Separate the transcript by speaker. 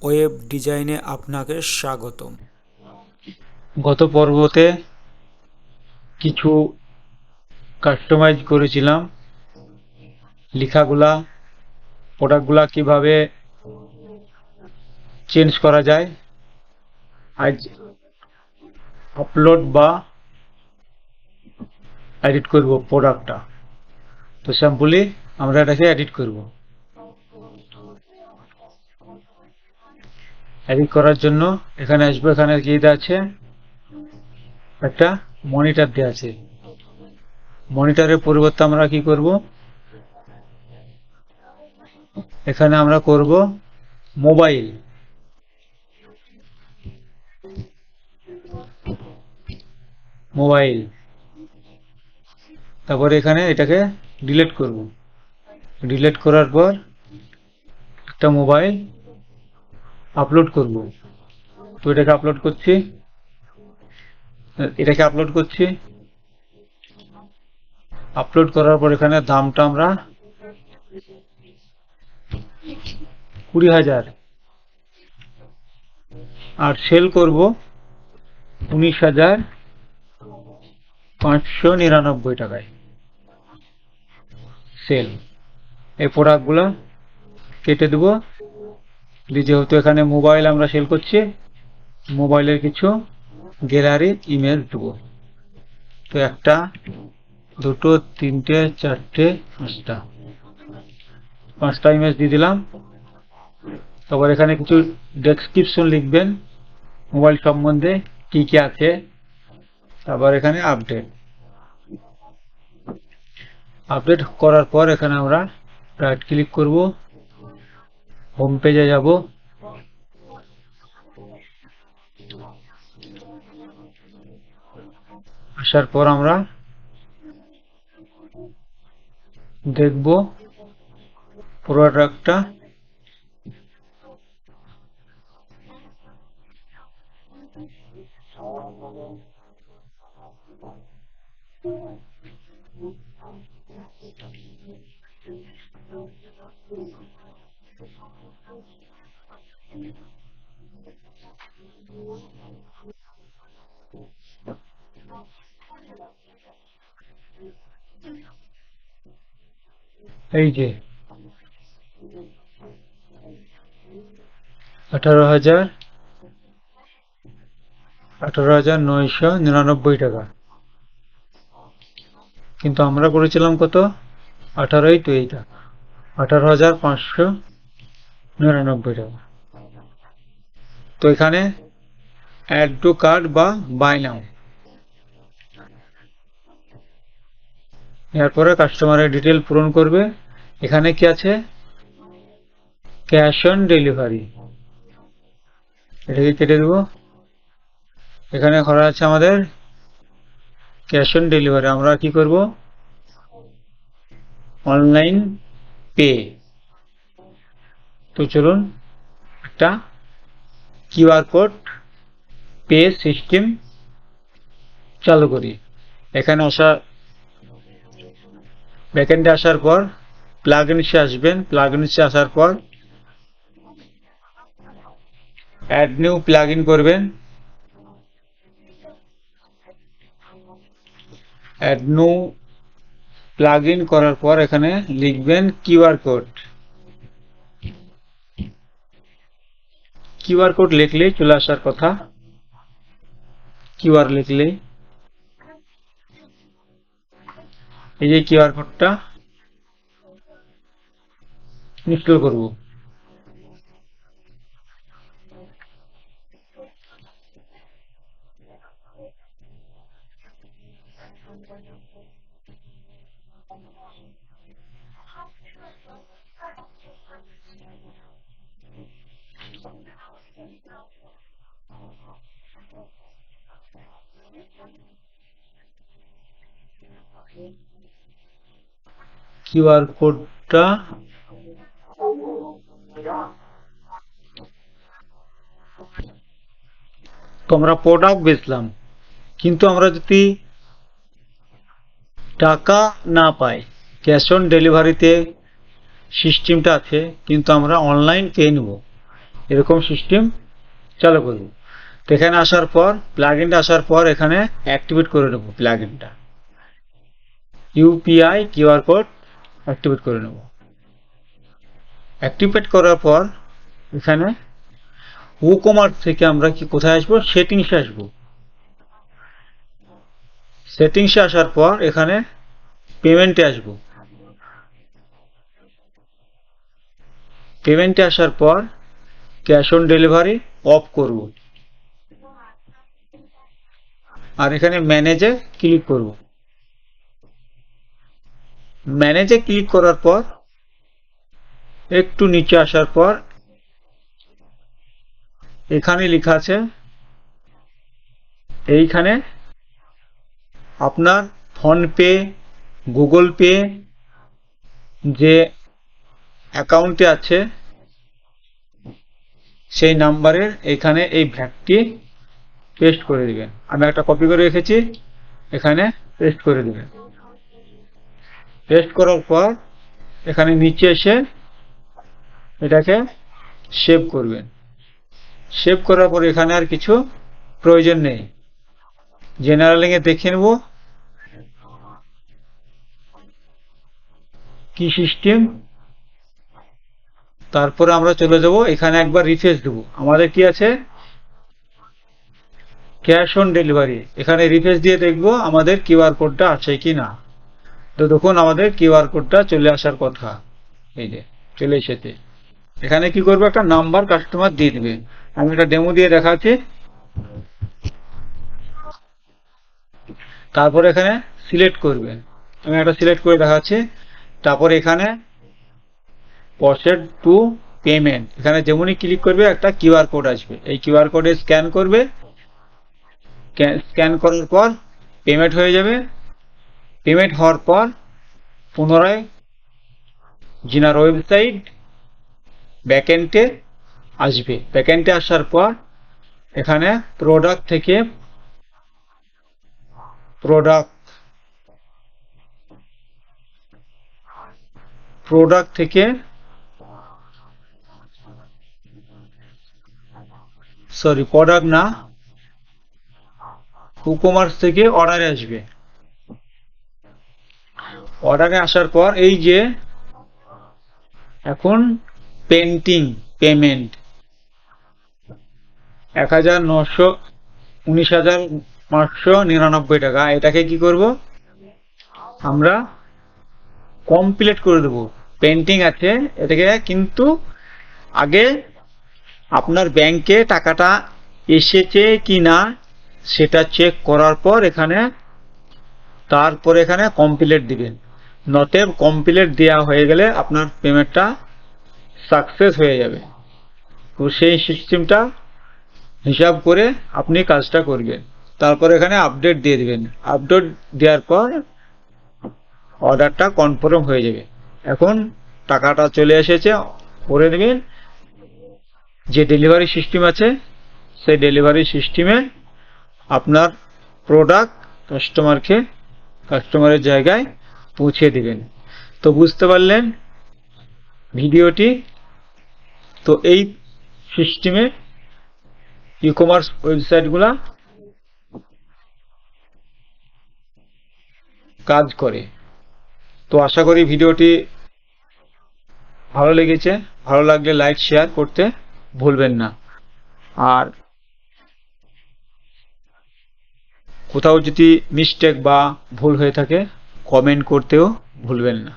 Speaker 1: Web ডিজাইনে আপনাকে স্বাগতম।
Speaker 2: গত পর্বতে কিছু কাস্টমাইজ করেছিলাম লেখাগুলা, প্রোডাক্টগুলা কিভাবে চেঞ্জ করা যায়। আজ আপলোড বা এডিট করব প্রোডাক্টটা। তো সিম্পলি আমরা এটাকে এডিট করব। এডিট করার জন্য এখানে আসবো, এখানে কি দেওয়া আছে, একটা মনিটর দেওয়া আছে। মনিটরের পরিবর্তে আমরা কি করব, এখানে আমরা করব মোবাইল। মোবাইল তারপরে এখানে এটাকে ডিলিট করব। ডিলিট করার পর একটা মোবাইল আপলোড করব। তো এটাকে আপলোড করছি, আপলোড করার পর এখানে দামটা আমরা 20,000 আর সেল করব 19,599 টাকায়। সেল। এই প্রোডাক্টগুলো কেটে দেবো। যেহেতু এখানে মোবাইল আমরা সেল করছি, মোবাইলের কিছু গ্যালারি ইমেজ দেবো। তো একটা, দুটো, তিনটে, চারটে, পাঁচটা ইমেজ দিয়ে দিলাম। তারপর এখানে কিছু ডেসক্রিপশন লিখবেন মোবাইল সম্বন্ধে কি কি আছে। তারপর এখানে আপডেট করার পর এখানে আমরা রাইট ক্লিক করব, হোম পেজে যাব। আসার পর আমরা দেখব প্রোডাক্টটা। এই যে 18,999 টাকা, কিন্তু আমরা করেছিলাম কত, 18ই তো, এইটা 18,599 টাকা। তো এখানে অ্যাড টু কার্ট বা বাই নাও, এরপরে কাস্টমারের ডিটেল পূরণ করবে। এখানে কি আছে, ক্যাশ অন ডেলিভারি, এটাকে কেটে দেবো। এখানে করা আছে আমাদের ক্যাশ অন ডেলিভারি, আমরা কি করব, অনলাইন পে। তো চলুন একটা কিউআর কোড পে সিস্টেম চালু করি। এখানে ব্যাকএন্ডে আসার পর প্লাগইনসে আসবেন। প্লাগইনসে আসার পর অ্যাড নিউ প্লাগইন করবেন। অ্যাড নিউ প্লাগইন করার পর এখানে লিখবেন কিউআর কোড। কিউআর কোড লিখলেই চলে আসার কথা। কিউআর লিখলেই এই যে কিউআর কোডটা ইনস্টল করব। কিউআর কোডটা তো আমরা প্রোডাক্ট বেচলাম, কিন্তু আমরা যদি টাকা না পাই, ক্যাশ অন ডেলিভারিতে সিস্টেমটা আছে, কিন্তু আমরা অনলাইন পে নেব। এরকম সিস্টেম চালু করব। তো এখানে আসার পর প্লাগইনটা আসার পর এখানে অ্যাক্টিভেট করে নেব প্লাগইনটা, ইউপিআই কিউআর কোড অ্যাক্টিভেট করে নেব। অ্যাক্টিভেট করার পর এখানে WooCommerce থেকে আমরা কি কোথায় আসবো, সেটিংসে আসবো। সেটিংসে আসার পর এখানে পেমেন্টে আসবো। পেমেন্টে আসার পর ক্যাশ অন ডেলিভারি অফ করব, আর এখানে ম্যানেজে ক্লিক করব। ম্যানেজে ক্লিক করার পর একটু নিচে আসার পর এখানে লেখা আছে, এইখানে আপনার ফোনপে, গুগল পে যে অ্যাকাউন্টে আছে সেই নাম্বারের এখানে এই ভ্যাটটি পেস্ট করে দিবেন। আমি একটা কপি করে রেখেছি, এখানে পেস্ট করে দিবেন। পেস্ট করার পর এখানে নিচে এসে এটাকে সেভ করবেন। সেভ করার পর এখানে আর কিছু প্রয়োজন নেই, জেনারেলিংয়ে দেখে নেব কি সিস্টেম। তারপরে আমরা চলে যাব, এখানে একবার রিফ্রেশ দেবো। আমাদের কি আছে, ক্যাশ অন ডেলিভারি। এখানে রিফ্রেশ দিয়ে দেখবো আমাদের কিউআর কোডটা আছে কি না। তো দেখুন আমাদের কিউআর কোডটা চলে আসার কথা, এই যে চলে এসেছে। এখানে কি করবো, একটা নাম্বার কাস্টমার দিয়ে দিবে। আমি একটা ডেমো দিয়ে দেখাচ্ছি। তারপর এখানে সিলেক্ট করবেন, আমি একটা সিলেক্ট করে দেখাচ্ছি। তারপর এখানে প্রসেড টু পেমেন্ট, এখানে যেমনই ক্লিক করবে একটা কিউআর কোড আসবে, এই কিউআর কোডে স্ক্যান করবে। স্ক্যান করার পর পেমেন্ট হয়ে যাবে। পেমেন্ট হওয়ার পর পুনরায় জিনার ওয়েবসাইট ব্যাকএন্ডে আসবে। ব্যাকএন্ডে আসার পর এখানে প্রোডাক্ট থেকে প্রোডাক্ট না, WooCommerce থেকে অর্ডারে আসবে। অর্ডারে আসার পর এই যে এখন পেন্টিং পেমেন্ট 19,599 টাকা, এটাকে কি করব, আমরা কমপ্লিট করে দেব। পেন্টিং আছে এটাকে, কিন্তু আগে আপনার ব্যাংকে টাকাটা এসেছে কি না সেটা চেক করার পর তারপরে এখানে কমপ্লিট দিবেন। নতেব কমপ্লিট দেওয়া হয়ে গেলে আপনার পেমেন্টটা সাকসেস হয়ে যাবে। তো সেই সিস্টেমটা হিসাব করে আপনি কাজটা করবেন। তারপর এখানে আপডেট দিয়ে দিবেন। আপডেট দেওয়ার পর অর্ডারটা কনফার্ম হয়ে যাবে। এখন টাকাটা চলে এসেছে, করে দেবেন। যে ডেলিভারি সিস্টেম আছে সেই ডেলিভারি সিস্টেমে আপনার প্রোডাক্ট কাস্টমারের জায়গায় পৌঁছে দিবেন। তো বুঝতে পারলেন ভিডিওটি। তো এই সিস্টেমে ই-কমার্স ওয়েবসাইটগুলা কাজ করে। তো আশা করি ভিডিওটি ভালো লেগেছে। ভালো লাগলে লাইক শেয়ার করতে ভুলবেন না, আর কোথাও যদি মিস্টেক বা ভুল হয়ে থাকে কমেন্ট করতেও ভুলবেন না।